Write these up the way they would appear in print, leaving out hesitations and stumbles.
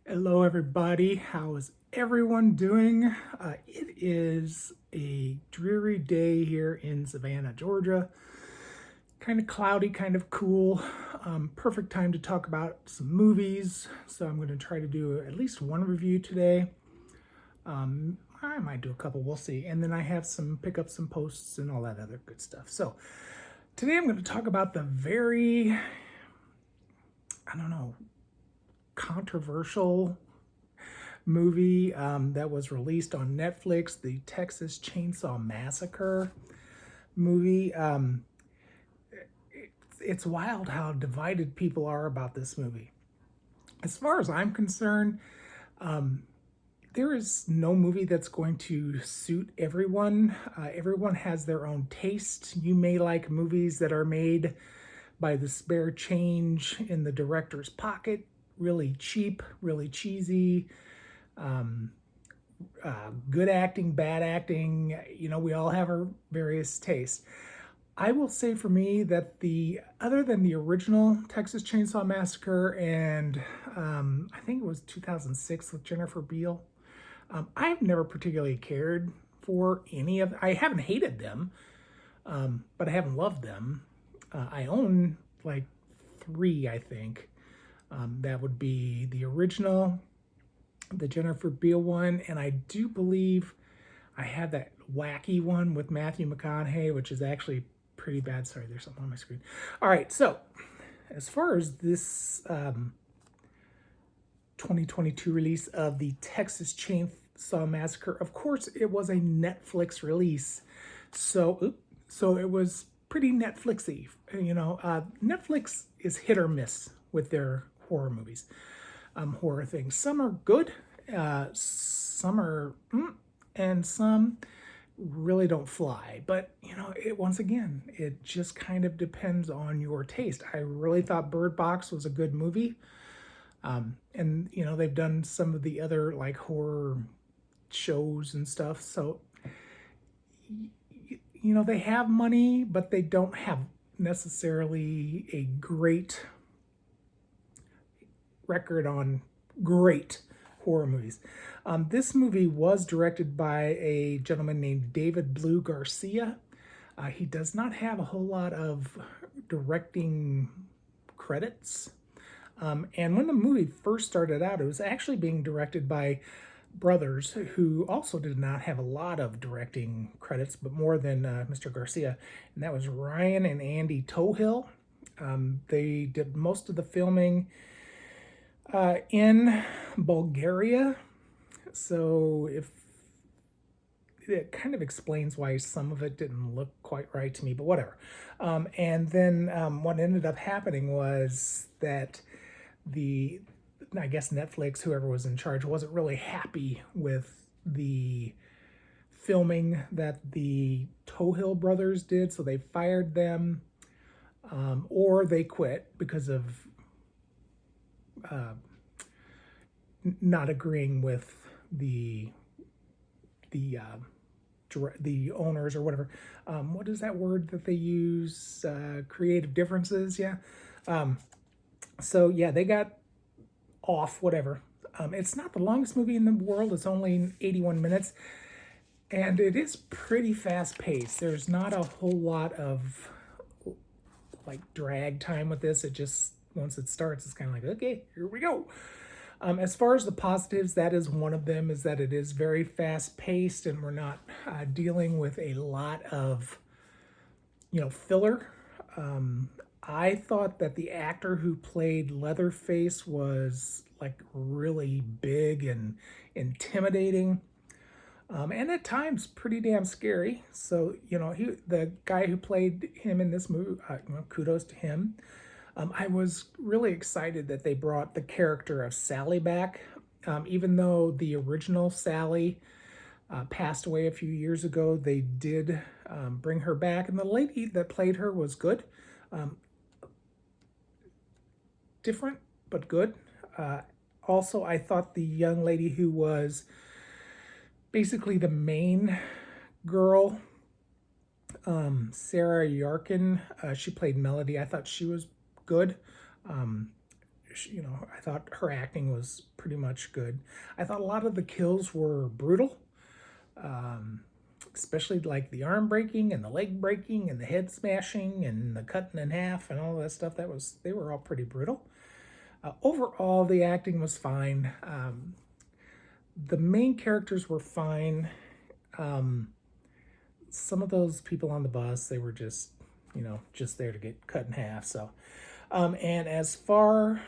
Hello, everybody. How is everyone doing? It is a dreary day here in Savannah, Georgia. Kind of cloudy, kind of cool. Perfect time to talk about some movies. So I'm going to try to do at least one review today. I might do a couple, we'll see. And then I have some pick up some posts and all that other good stuff. So today I'm going to talk about the very, I don't know, controversial movie that was released on Netflix, the Texas Chainsaw Massacre movie. It's wild how divided people are about this movie. As far as I'm concerned, there is no movie that's going to suit everyone. Everyone has their own taste. You may like movies that are made by the spare change in the director's pocket, really cheap, really cheesy, good acting, bad acting. We all have our various tastes. I will say for me that other than the original Texas Chainsaw Massacre and I think it was 2006 with Jennifer Beal, I've never particularly cared for any of. I haven't hated them, but I haven't loved them. I own like three, I think. That would be the original, the Jennifer Beal one, and I do believe I have that wacky one with Matthew McConaughey, which is actually pretty bad. Sorry, there's something on my screen. All right, so as far as this 2022 release of the Texas Chainsaw Massacre, of course, it was a Netflix release, so it was pretty Netflixy. Netflix is hit or miss with their horror movies, horror things. Some are good, some are, and some really don't fly. But once again, it just kind of depends on your taste. I really thought Bird Box was a good movie, and they've done some of the other like horror shows and stuff. So they have money, but they don't have necessarily a great record on great horror movies. This movie was directed by a gentleman named David Blue Garcia. He does not have a whole lot of directing credits. And when the movie first started out, it was actually being directed by brothers who also did not have a lot of directing credits, but more than Mr. Garcia. And that was Ryan and Andy Tohill. They did most of the filming in Bulgaria. So if it kind of explains why some of it didn't look quite right to me, but whatever. And then what ended up happening was that I guess Netflix, whoever was in charge, wasn't really happy with the filming that the Tohill brothers did, so they fired them, or they quit because of not agreeing with the owners or whatever. What is that word that they use? Creative differences, yeah. So yeah, they got off, whatever. It's not the longest movie in the world. It's only 81 minutes, and it is pretty fast paced. There's not a whole lot of like drag time with this. It just, once it starts, it's kind of like, okay, here we go. As far as the positives, that is one of them, is that it is very fast paced and we're not dealing with a lot of, filler. I thought that the actor who played Leatherface was like really big and intimidating. And at times pretty damn scary. So, the guy who played him in this movie, kudos to him. I was really excited that they brought the character of Sally back, even though the original Sally passed away a few years ago. They did bring her back, and the lady that played her was good. Different, but good. Also, I thought the young lady who was basically the main girl, Sarah Yarkin, she played Melody. I thought she was good. I thought her acting was pretty much good. I thought a lot of the kills were brutal, especially like the arm breaking and the leg breaking and the head smashing and the cutting in half and all that stuff. They were all pretty brutal. Overall, the acting was fine. The main characters were fine. Some of those people on the bus, they were just there to get cut in half. So, and as far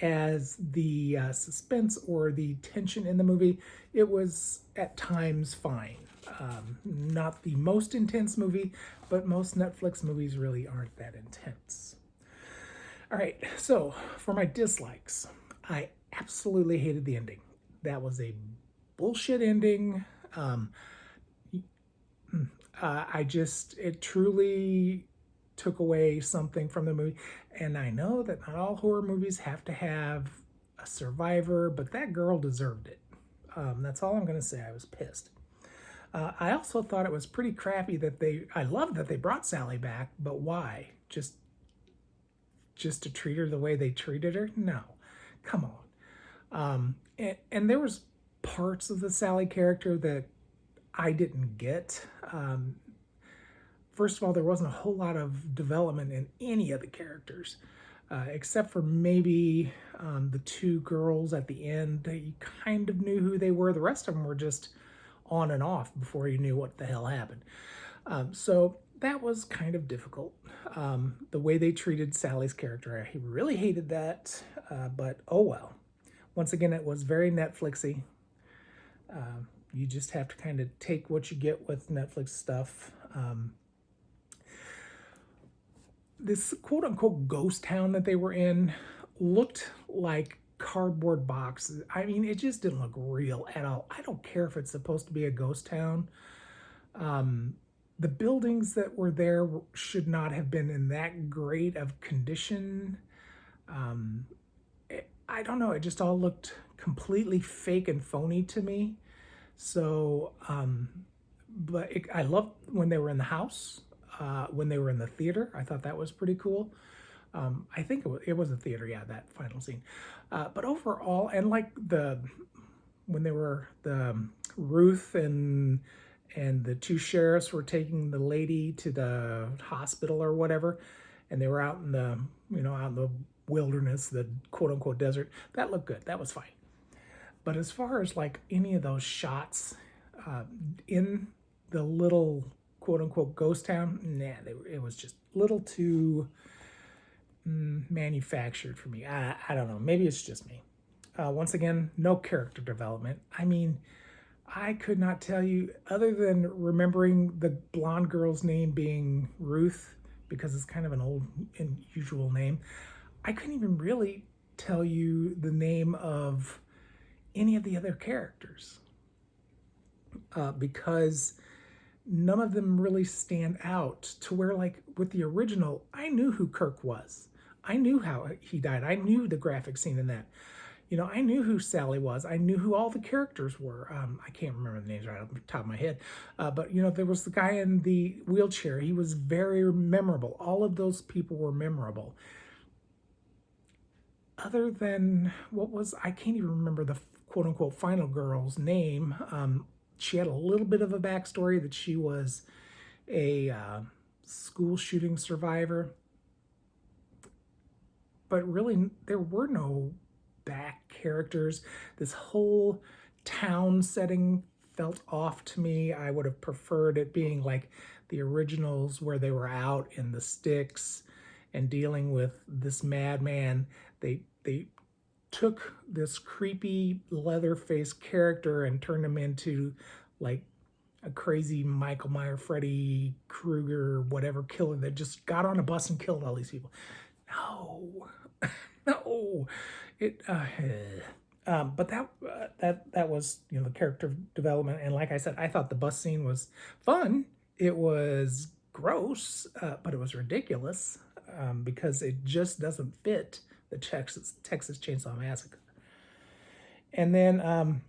as the suspense or the tension in the movie, it was at times fine. Not the most intense movie, but most Netflix movies really aren't that intense. All right, so for my dislikes, I absolutely hated the ending. That was a bullshit ending. It truly took away something from the movie. And I know that not all horror movies have to have a survivor, but that girl deserved it. That's all I'm going to say. I was pissed. I also thought it was pretty crappy I loved that they brought Sally back, but why? Just to treat her the way they treated her? No. Come on. And there was parts of the Sally character that I didn't get. First of all, there wasn't a whole lot of development in any of the characters, except for maybe the two girls at the end. You kind of knew who they were. The rest of them were just on and off before you knew what the hell happened. So that was kind of difficult. The way they treated Sally's character, I really hated that, but oh well. Once again, it was very Netflixy. You just have to kind of take what you get with Netflix stuff. This quote-unquote ghost town that they were in looked like cardboard boxes. I mean, it just didn't look real at all. I don't care if it's supposed to be a ghost town. The buildings that were there should not have been in that great of condition. I don't know. It just all looked completely fake and phony to me. So, I loved when they were in the house, when they were in the theater. I thought that was pretty cool. I think it was a theater, yeah, that final scene. But overall, and like when they were Ruth and the two sheriffs were taking the lady to the hospital or whatever, and they were out in the wilderness, the quote unquote desert. That looked good. That was fine. But as far as like any of those shots in the little quote unquote ghost town, it was just a little too manufactured for me. I don't know. Maybe it's just me. Once again, no character development. I mean, I could not tell you, other than remembering the blonde girl's name being Ruth, because it's kind of an old and usual name. I couldn't even really tell you the name of any of the other characters because none of them really stand out to where, like with the original, I knew who Kirk was. I knew how he died. I knew the graphic scene in that. I knew who Sally was. I knew who all the characters were. I can't remember the names right off the top of my head. But there was the guy in the wheelchair. He was very memorable. All of those people were memorable. Other than I can't even remember the quote-unquote final girl's name. She had a little bit of a backstory that she was a school shooting survivor. But really, there were no back characters. This whole town setting felt off to me. I would have preferred it being like the originals where they were out in the sticks and dealing with this madman. They took this creepy Leatherface character and turned him into like a crazy Michael Myers, Freddy Krueger, whatever killer that just got on a bus and killed all these people. No, no, but that was the character development, and like I said, I thought the bus scene was fun. It was gross, but it was ridiculous because it just doesn't fit the Texas Chainsaw Massacre. And then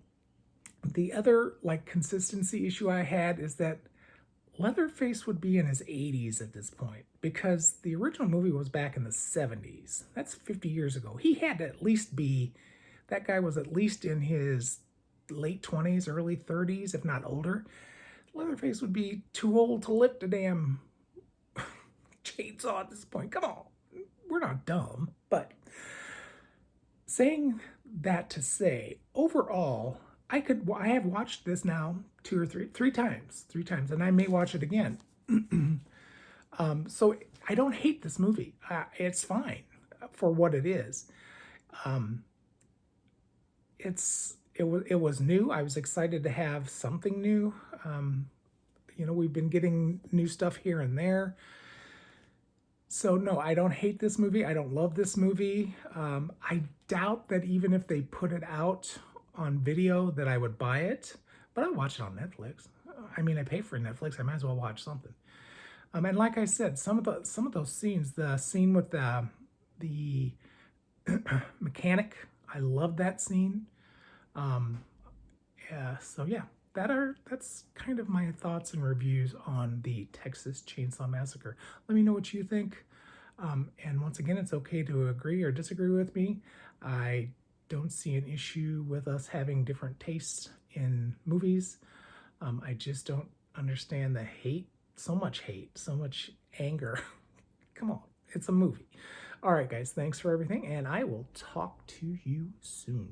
the other like consistency issue I had is that Leatherface would be in his 80s at this point because the original movie was back in the 70s. That's 50 years ago. He had to at least be, that guy was at least in his late 20s, early 30s, if not older. Leatherface would be too old to lift a damn chainsaw at this point. Come on. We're not dumb. But saying that to say, overall, I have watched this now three times, and I may watch it again. So I don't hate this movie. It's fine for what it is. It was new. I was excited to have something new. We've been getting new stuff here and there. So no, I don't hate this movie. I don't love this movie. I doubt that even if they put it out on video that I would buy it, but I'll watch it on Netflix. I mean, I pay for Netflix. I might as well watch something. And like I said, some of those scenes, the scene with the mechanic, I love that scene. So yeah, that's kind of my thoughts and reviews on the Texas Chainsaw Massacre. Let me know what you think. And once again, it's okay to agree or disagree with me. I don't see an issue with us having different tastes in movies. I just don't understand the hate, so much anger. Come on, it's a movie. All right, guys, thanks for everything, and I will talk to you soon.